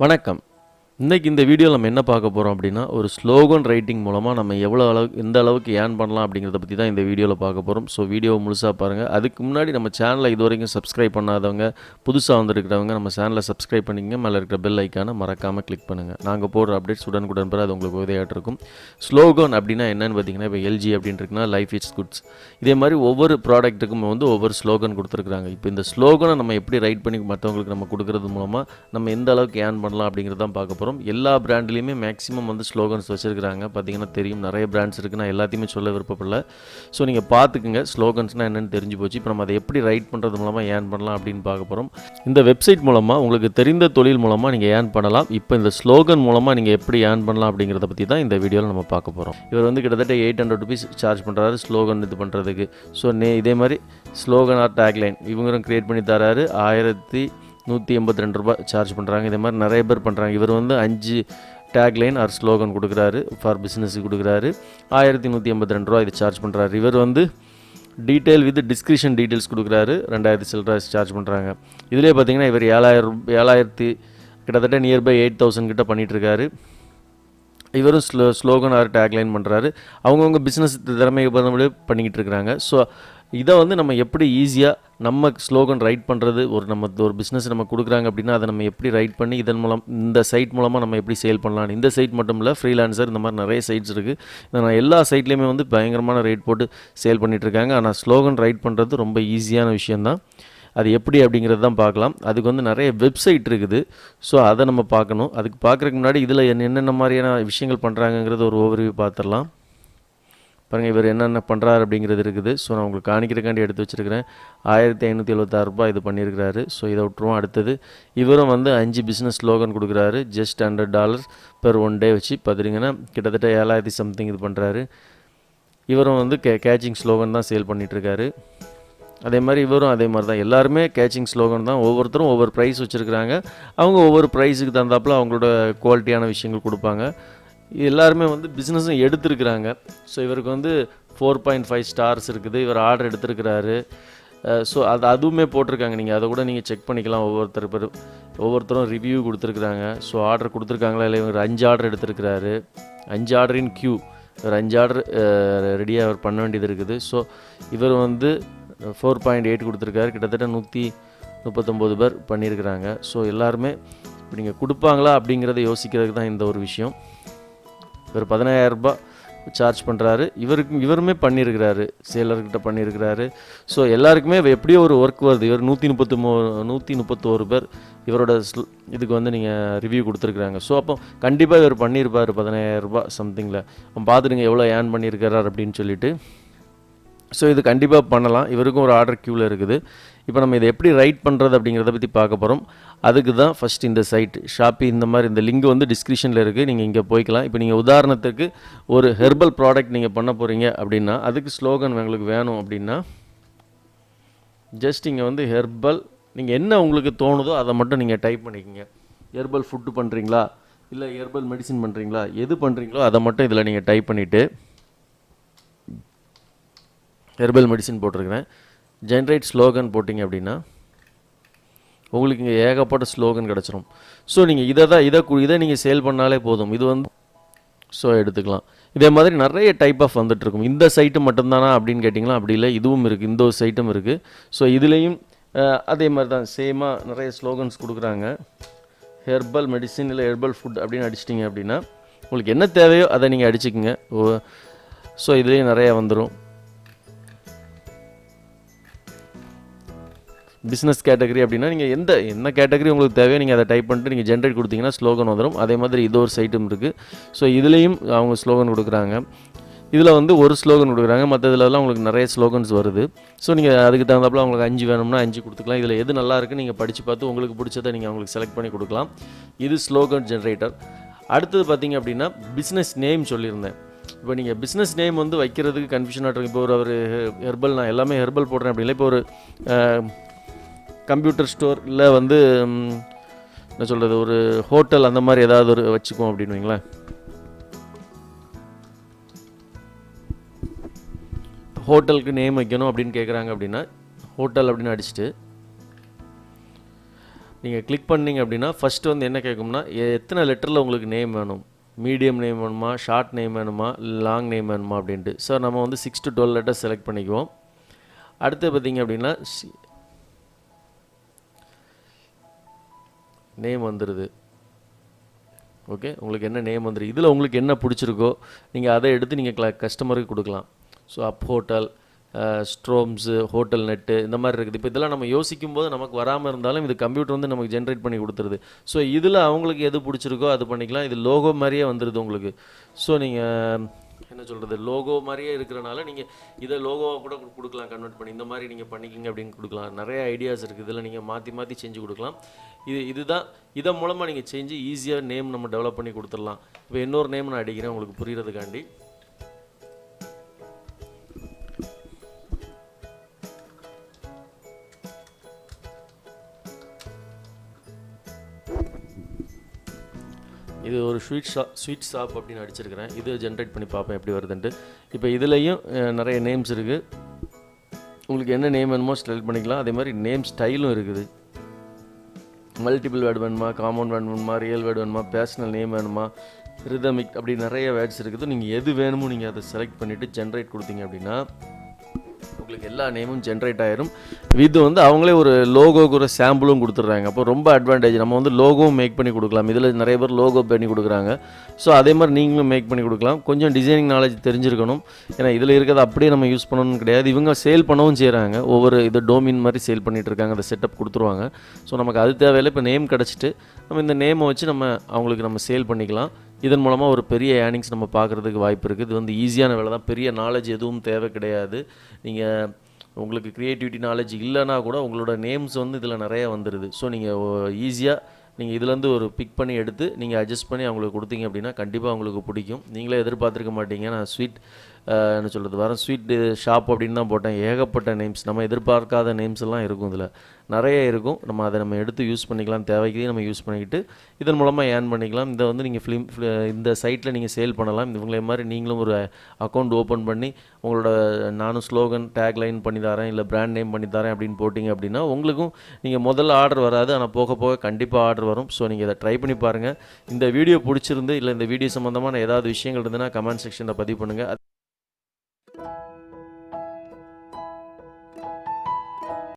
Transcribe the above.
வணக்கம். இன்றைக்கி இந்த வீடியோவில் நம்ம என்ன பார்க்க போகிறோம் அப்படின்னா, ஒரு ஸ்லோகன் ரைட்டிங் மூலமாக நம்ம எந்த அளவுக்கு ஏர்ன் பண்ணலாம் அப்படிங்கிறத பற்றி தான் இந்த வீடியோவில் பார்க்க போகிறோம். ஸோ வீடியோவை முழுசாக பாருங்கள். அதுக்கு முன்னாடி நம்ம சேனலை இது வரைக்கும் சப்ஸ்கிரைப் பண்ணாதவங்க, புதுசாக வந்திருக்கிறவங்க நம்ம சேனலை சப்ஸ்கிரைப் பண்ணிக்கங்க. மேலே இருக்கிற பெல் ஐக்கானை மறக்காமல் கிளிக் பண்ணுங்கள். நாங்கள் போடுற அப்டேட்ஸ் உடனுக்குடன் பெற அது உங்களுக்கு உதவியாக இருக்கும். ஸ்லோகன் அப்படின்னா என்னென்னு பார்த்தீங்கன்னா, இப்போ எல்ஜி அப்படின்னு இருக்குன்னா லைஃப் இட்ஸ் குட்ஸ். இதே மாதிரி ஒவ்வொரு ப்ராடக்ட்டுக்கும் ஒவ்வொரு ஸ்லோகன் கொடுத்துருக்குறாங்க. இப்போ இந்த ஸ்லோகனை நம்ம எப்படி ரைட் பண்ணி மற்றவங்களுக்கு நம்ம கொடுக்குறது மூலமாக நம்ம எந்த அளவுக்கு ஏர்ன் பண்ணலாம் அப்படிங்கிறது தான் பார்க்க போகிறோம். எல்லா பிராண்ட்லேயுமே மேக்ஸிமம் ஸ்லோகன்ஸ் வச்சுருக்கிறாங்க. பார்த்தீங்கன்னா தெரியும், நிறைய பிராண்ட்ஸ் இருக்குது. நான் எல்லாத்தையுமே சொல்ல விருப்பப்படல. ஸோ நீங்கள் பார்த்துக்குங்க, ஸ்லோகன்ஸ்னால் என்னென்னு தெரிஞ்சு போச்சு. இப்போ நம்ம அதை எப்படி ரைட் பண்ணுறது மூலமாக ஏர்ன் பண்ணலாம் அப்படின்னு பார்க்க போகிறோம். இந்த வெப்சைட் மூலமாக உங்களுக்கு தெரிந்த தொழில் மூலமாக நீங்கள் ஏர்ன் பண்ணலாம். இப்போ இந்த ஸ்லோகன் மூலமாக நீங்கள் எப்படி ஏர்ன் பண்ணலாம் அப்படிங்கிறத பற்றி தான் இந்த வீடியோவில் நம்ம பார்க்க போகிறோம். இவர் கிட்டத்தட்ட 800 ருபீஸ் சார்ஜ் பண்ணுறாரு ஸ்லோகன் இது பண்ணுறதுக்கு. ஸோ இதே மாதிரி ஸ்லோகன் ஆர் டேக்லைன் இவங்களும் க்ரியேட் பண்ணி தராரு. 1182 ரூபாய் சார்ஜ் பண்ணுறாங்க. இதே மாதிரி நிறைய பேர் பண்ணுறாங்க. இவர் 5 டேக்லைன் ஆர் ஸ்லோகன் கொடுக்குறாரு, ஃபார் பிஸ்னஸுக்கு கொடுக்குறாரு. 1182 ரூபா இது சார்ஜ் பண்ணுறாரு. இவர் டீட்டெயில் வித் டிஸ்கிரிப்ஷன் டீட்டெயில்ஸ் கொடுக்குறாரு. 2000 சில்லரை சார்ஜ் பண்ணுறாங்க. இதிலே பார்த்தீங்கன்னா இவர் 7000 கிட்டத்தட்ட நியர்பை 8000 கிட்ட பண்ணிகிட்ருக்காரு. இவரும் ஸ்லோகன் ஆர் டேக்லைன் பண்ணுறாரு. அவங்கவுங்க பிஸ்னஸ் திறமையை பண்ணிக்கிட்டு இருக்கிறாங்க. ஸோ இதை நம்ம எப்படி ஈஸியாக நம்ம ஸ்லோகன் ரைட் பண்ணுறது, ஒரு பிஸ்னஸ் நம்ம கொடுக்குறாங்க அப்படின்னா அதை நம்ம எப்படி ரைட் பண்ணி இதன் மூலம் இந்த சைட் மூலமாக நம்ம எப்படி சேல் பண்ணலாம். இந்த சைட் மட்டும் இல்லை, ஃப்ரீலான்சர் இந்த மாதிரி நிறைய சைட்ஸ் இருக்குது. நான் எல்லா சைட்லேயுமே பயங்கரமான ரேட் போட்டு சேல் பண்ணிகிட்ருக்காங்க. ஆனால் ஸ்லோகன் ரைட் பண்ணுறது ரொம்ப ஈஸியான விஷயந்தான். அது எப்படி அப்படிங்கிறது தான் பார்க்கலாம். அதுக்கு நிறைய வெப்சைட் இருக்குது. ஸோ அதை நம்ம பார்க்கணும். அதுக்கு பார்க்குறதுக்கு முன்னாடி இதில் என்னென்ன மாதிரியான விஷயங்கள் பண்ணுறாங்கங்கிறது ஒரு ஓவர்வியூ பார்த்துடலாம். பாருங்கள், இவர் என்னென்ன பண்ணுறாரு அப்படிங்கிறது இருக்குது. ஸோ நான் உங்களுக்கு காணிக்கிறக்காண்டி எடுத்து வச்சுருக்கிறேன். 1576 ரூபாய் இது பண்ணியிருக்கிறாரு. ஸோ இதை விட்டுருவோம். அடுத்தது இவரும் 5 பிஸ்னஸ் ஸ்லோகன் கொடுக்குறாரு. ஜஸ்ட் $100 பெர் 1 டே வச்சு பார்த்துட்டிங்கன்னா கிட்டத்தட்ட 7000 சம்திங் இது பண்ணுறாரு. இவரும் கேச்சிங் ஸ்லோகன் தான் சேல் பண்ணிகிட்ருக்காரு. அதே மாதிரி இவரும் அதே மாதிரி தான். எல்லாருமே கேச்சிங் ஸ்லோகன் தான். ஒவ்வொருத்தரும் ஒவ்வொரு ப்ரைஸ் வச்சுருக்கிறாங்க. அவங்க ஒவ்வொரு ப்ரைஸுக்கு தகுந்தாப்பில் அவங்களோட குவாலிட்டியான விஷயங்கள் கொடுப்பாங்க. எல்லாருமே பிஸ்னஸும் எடுத்துருக்குறாங்க. ஸோ இவருக்கு 4.5 ஸ்டார்ஸ் இருக்குது. இவர் ஆர்டர் எடுத்துருக்கிறாரு. ஸோ அதுவுமே போட்டிருக்காங்க. நீங்கள் அதை கூட நீங்கள் செக் பண்ணிக்கலாம். ஒவ்வொருத்தரும் ரிவ்யூ கொடுத்துருக்குறாங்க. ஸோ ஆர்டர் கொடுத்துருக்காங்களா இல்லை, இவர் 5 ஆர்டர் எடுத்துருக்கிறாரு. 5 ஆர்டரின் கியூ, இவர் 5 ஆர்டர் ரெடியாக அவர் பண்ண வேண்டியது இருக்குது. ஸோ இவர் 4.8 கொடுத்துருக்காரு. கிட்டத்தட்ட 139 பேர் பண்ணியிருக்கிறாங்க. ஸோ எல்லாருமே இப்போ நீங்கள் கொடுப்பாங்களா அப்படிங்கிறத யோசிக்கிறதுக்கு தான் இந்த ஒரு விஷயம். இவர் 15000 ரூபாய் சார்ஜ் பண்ணுறாரு. இவருமே பண்ணியிருக்கிறாரு, சேலர்கிட்ட பண்ணியிருக்கிறாரு. ஸோ எல்லாருக்குமே எப்படியோ ஒரு ஒர்க் வருது. இவர் 131 பேர் இவரோட இதுக்கு நீங்கள் ரிவ்யூ கொடுத்துருக்குறாங்க. ஸோ அப்போ கண்டிப்பாக இவர் பண்ணியிருப்பார் 15000 ரூபாய் சம்திங்கில். பார்த்துடுங்க எவ்வளோ ஏர்ன் பண்ணியிருக்கிறார் அப்படின்னு சொல்லிட்டு. ஸோ இது கண்டிப்பாக பண்ணலாம். இவருக்கும் ஒரு ஆர்டர் க்யூவில் இருக்குது. இப்போ நம்ம இதை எப்படி ரைட் பண்ணுறது அப்படிங்கிறத பற்றி பார்க்க போகிறோம். அதுக்கு தான் ஃபஸ்ட் இந்த சைட் ஷாப்பி இந்த மாதிரி இந்த லிங்க் டிஸ்கிரிப்ஷனில் இருக்குது. நீங்கள் இங்கே போய்க்கலாம். இப்போ நீங்கள் உதாரணத்துக்கு ஒரு ஹெர்பல் ப்ராடக்ட் நீங்கள் பண்ண போகிறீங்க அப்படின்னா அதுக்கு ஸ்லோகன் உங்களுக்கு வேணும் அப்படின்னா ஜஸ்ட் இங்கே ஹெர்பல் நீங்கள் என்ன உங்களுக்கு தோணுதோ அதை மட்டும் நீங்கள் டைப் பண்ணிக்கோங்க. ஹெர்பல் ஃபுட்டு பண்ணுறீங்களா, இல்லை ஹெர்பல் மெடிசின் பண்ணுறீங்களா, எது பண்ணுறீங்களோ அதை மட்டும் இதில் நீங்கள் டைப் பண்ணிவிட்டு ஹெர்பல் மெடிசின் போட்டிருக்கிறேன். ஜென்ரேட் ஸ்லோகன் போட்டிங்க அப்படின்னா உங்களுக்கு இங்கே ஏகப்பட்ட ஸ்லோகன் கிடச்சிரும். ஸோ நீங்கள் இதை நீங்கள் சேல் பண்ணாலே போதும். இது ஸோ எடுத்துக்கலாம். இதே மாதிரி நிறைய டைப் ஆஃப் வந்துட்டுருக்கும். இந்த சைட்டு மட்டும்தானா அப்படின்னு கேட்டிங்களா, அப்படி இல்லை, இதுவும் இருக்குது, இந்த ஒரு சைட்டும் இருக்குது. ஸோ இதுலேயும் அதே மாதிரி தான் சேமாக நிறைய ஸ்லோகன்ஸ் கொடுக்குறாங்க. ஹெர்பல் மெடிசின் இல்லை ஹெர்பல் ஃபுட் அப்படின்னு அடிச்சிட்டிங்க அப்படின்னா உங்களுக்கு என்ன தேவையோ அதை நீங்கள் அடிச்சுக்கோங்க. ஸோ இதுலேயும் நிறையா வந்துடும். பிஸ்னஸ் கேட்டகரி அப்படின்னா நீங்கள் என்ன கேட்டகரி உங்களுக்கு தேவையோ நீங்கள் அதை டைப் பண்ணிட்டு நீங்கள் ஜென்ரேட் கொடுத்தீங்கன்னா ஸ்லோகன் வந்துடும். அதே மாதிரி இது ஒரு சைட்டும் இருக்குது. ஸோ இதுலேயும் அவங்க ஸ்லோகன் கொடுக்குறாங்க. இதில் ஒரு ஸ்லோகன் கொடுக்குறாங்க. மற்ற இதிலலாம் உங்களுக்கு நிறைய ஸ்லோகன்ஸ் வருது. ஸோ நீங்கள் அதுக்கு தகுந்தாப்பில் உங்களுக்கு 5 வேணும்னா 5 கொடுத்துக்கலாம். இதில் எது நல்லா இருக்குது நீங்கள் படித்து பார்த்து உங்களுக்கு பிடிச்சதை நீங்கள் அவங்களுக்கு செலக்ட் பண்ணி கொடுக்கலாம். இது ஸ்லோகன் ஜென்ரேட்டர். அடுத்தது பார்த்தீங்க அப்படின்னா பிஸ்னஸ் நேம் சொல்லியிருந்தேன். இப்போ நீங்கள் பிஸ்னஸ் நேம் வைக்கிறதுக்கு கன்ஃபியூஷனாக இருக்கும். இப்போ ஒரு ஹெர்பல், நான் எல்லாமே ஹெர்பல் போடுறேன் அப்படின்னா, இப்போ ஒரு கம்ப்யூட்டர் ஸ்டோர் இல்லை என்ன சொல்கிறது, ஒரு ஹோட்டல் அந்த மாதிரி ஏதாவது ஒரு வச்சுக்குவோம் அப்படின்னு வைங்களேன். ஹோட்டலுக்கு நேம் வைக்கணும் அப்படின்னு கேட்குறாங்க அப்படின்னா ஹோட்டல் அப்படின்னு அடிச்சுட்டு நீங்கள் கிளிக் பண்ணிங்க அப்படின்னா ஃபஸ்ட்டு வந்து என்ன கேட்கும்னா எத்தனை லெட்டரில் உங்களுக்கு நேம் வேணும், மீடியம் நேம் வேணுமா, ஷார்ட் நேம் வேணுமா, லாங் நேம் வேணுமா அப்படின்ட்டு. ஸோ நம்ம வந்து 6 to 12 லெட்டர்ஸ் செலக்ட் பண்ணிக்குவோம். அடுத்து பார்த்திங்க அப்படின்னா நேம் வந்துடுது. ஓகே, உங்களுக்கு என்ன நேம் வந்துடும், இதில் உங்களுக்கு என்ன பிடிச்சிருக்கோ நீங்கள் அதை எடுத்து நீங்கள் கஸ்டமருக்கு கொடுக்கலாம். ஸோ அப் ஹோட்டல், ஸ்ட்ரோம்ஸு, ஹோட்டல் நெட்டு இந்த மாதிரி இருக்குது. இப்போ இதெல்லாம் நம்ம யோசிக்கும் போது நமக்கு வராமல் இருந்தாலும் இது கம்ப்யூட்டர் வந்து நமக்கு ஜென்ரேட் பண்ணி கொடுத்துருது. ஸோ இதில் அவங்களுக்கு எது பிடிச்சிருக்கோ அது பண்ணிக்கலாம். இது லோகோ மாதிரியே வந்துடுது உங்களுக்கு. ஸோ நீங்கள் என்ன சொல்கிறது, லோகோ மாதிரியே இருக்கிறனால நீங்கள் இதை லோகோவாக கூட கொடுக்கலாம், கன்வெர்ட் பண்ணி இந்த மாதிரி நீங்கள் பண்ணிக்கிங்க அப்படின்னு கொடுக்கலாம். நிறைய ஐடியாஸ் இருக்குது, இதில் நீங்கள் மாற்றி மாற்றி செஞ்சு கொடுக்கலாம். இதுதான் இதன் மூலமாக நீங்கள் செஞ்சு ஈஸியாக நேம் நம்ம டெவலப் பண்ணி கொடுத்துடலாம். இப்போ இன்னொரு நேம் நான் அடிக்கிறேன் உங்களுக்கு புரிகிறதுக்காண்டி. இது ஒரு ஸ்வீட் ஷாப் அப்படின்னு அடிச்சிருக்கிறேன். இது ஜென்ரேட் பண்ணி பார்ப்பேன் எப்படி வருதுன்ட்டு. இப்போ இதுலேயும் நிறைய நேம்ஸ் இருக்குது. உங்களுக்கு என்ன நேம் வேணுமோ செலக்ட் பண்ணிக்கலாம். அதே மாதிரி நேம் ஸ்டைலும் இருக்குது. மல்டிபிள் வேர்டு வேணுமா, காம்பவுண்ட் வேர்டு வேணுமா, ரியல் வேர்டு வேணுமா, பேர்சனல் நேம் வேணுமா, ரிதமிக், அப்படி நிறைய வேர்ட்ஸ் இருக்குது. நீங்கள் எது வேணுமோ நீங்கள் அதை செலக்ட் பண்ணிவிட்டு ஜென்ரேட் கொடுத்தீங்க அப்படின்னா உங்களுக்கு எல்லா நேமும் ஜென்ரேட் ஆயிரும். இது வந்து அவங்களே ஒரு லோகோக்கு ஒரு சாம்பிளும் கொடுத்துட்றாங்க. அப்போ ரொம்ப அட்வான்டேஜ். நம்ம வந்து லோகோவும் மேக் பண்ணி கொடுக்கலாம். இதில் நிறைய பேர் லோகோ பண்ணி கொடுக்குறாங்க. ஸோ அதே மாதிரி நீங்களும் மேக் பண்ணி கொடுக்கலாம். கொஞ்சம் டிசைனிங் நாலேஜ் தெரிஞ்சிருக்கணும். ஏன்னா இதில் இருக்கிறத அப்படியே நம்ம யூஸ் பண்ணணும்னு கிடையாது. இவங்க சேல் பண்ணவும் செய்கிறாங்க. ஒவ்வொரு இது டோமின் மாதிரி சேல் பண்ணிகிட்டு இருக்காங்க. அதை செட்டப் கொடுத்துருவாங்க. ஸோ நமக்கு அது தேவையில்லை. இப்போ நேம் கிடச்சிட்டு நம்ம இந்த நேமை வச்சு அவங்களுக்கு நம்ம சேல் பண்ணிக்கலாம். இதன் மூலமாக ஒரு பெரிய ஏர்னிங்ஸ் நம்ம பார்க்குறதுக்கு வாய்ப்பு இருக்குது. இது வந்து ஈஸியான வேலை தான். பெரிய நாலேஜ் எதுவும் தேவை கிடையாது. நீங்கள் உங்களுக்கு க்ரியேட்டிவிட்டி நாலேஜ் இல்லைனா கூட உங்களோட நேம்ஸ் வந்து இதில் நிறைய வந்துடுது. ஸோ நீங்கள் ஈஸியாக நீங்கள் இதுலேருந்து ஒரு பிக் பண்ணி எடுத்து நீங்கள் அட்ஜஸ்ட் பண்ணி அவங்களுக்கு கொடுத்தீங்க அப்படின்னா கண்டிப்பாக அவங்களுக்கு பிடிக்கும். நீங்களே எதிர்பார்த்துருக்க மாட்டீங்க. நான் என்ன சொல்கிறது, ஸ்வீட் ஷாப் அப்படின்னு தான் போட்டேன். ஏகப்பட்ட நேம்ஸ், நம்ம எதிர்பார்க்காத நேம்ஸ் எல்லாம் இருக்கும். இதில் நிறைய இருக்கும். அதை எடுத்து யூஸ் பண்ணிக்கலாம். தேவைக்கு நம்ம யூஸ் பண்ணிக்கிட்டு இதன் மூலமாக ஏர்ன் பண்ணிக்கலாம். இதை வந்து நீங்கள் இந்த சைட்டில் நீங்கள் சேல் பண்ணலாம். இவங்களே மாதிரி நீங்களும் ஒரு அக்கௌண்ட் ஓப்பன் பண்ணி உங்களோட நானும் ஸ்லோகன் டேக்லைன் பண்ணி தரேன், இல்லை பிராண்ட் நேம் பண்ணி தரேன் அப்படின்னு போட்டிங்க அப்படின்னா உங்களுக்கும் நீங்கள் முதல்ல ஆர்டர் வராது, ஆனால் போக போக கண்டிப்பாக ஆர்டர் வரும். ஸோ நீங்கள் இதை ட்ரை பண்ணி பாருங்கள். இந்த வீடியோ பிடிச்சிருந்து இல்லை இந்த வீடியோ சம்மந்தமான ஏதாவது விஷயங்கள் இருந்ததுன்னா கமெண்ட் செக்ஷனில் பதிவு பண்ணுங்கள்.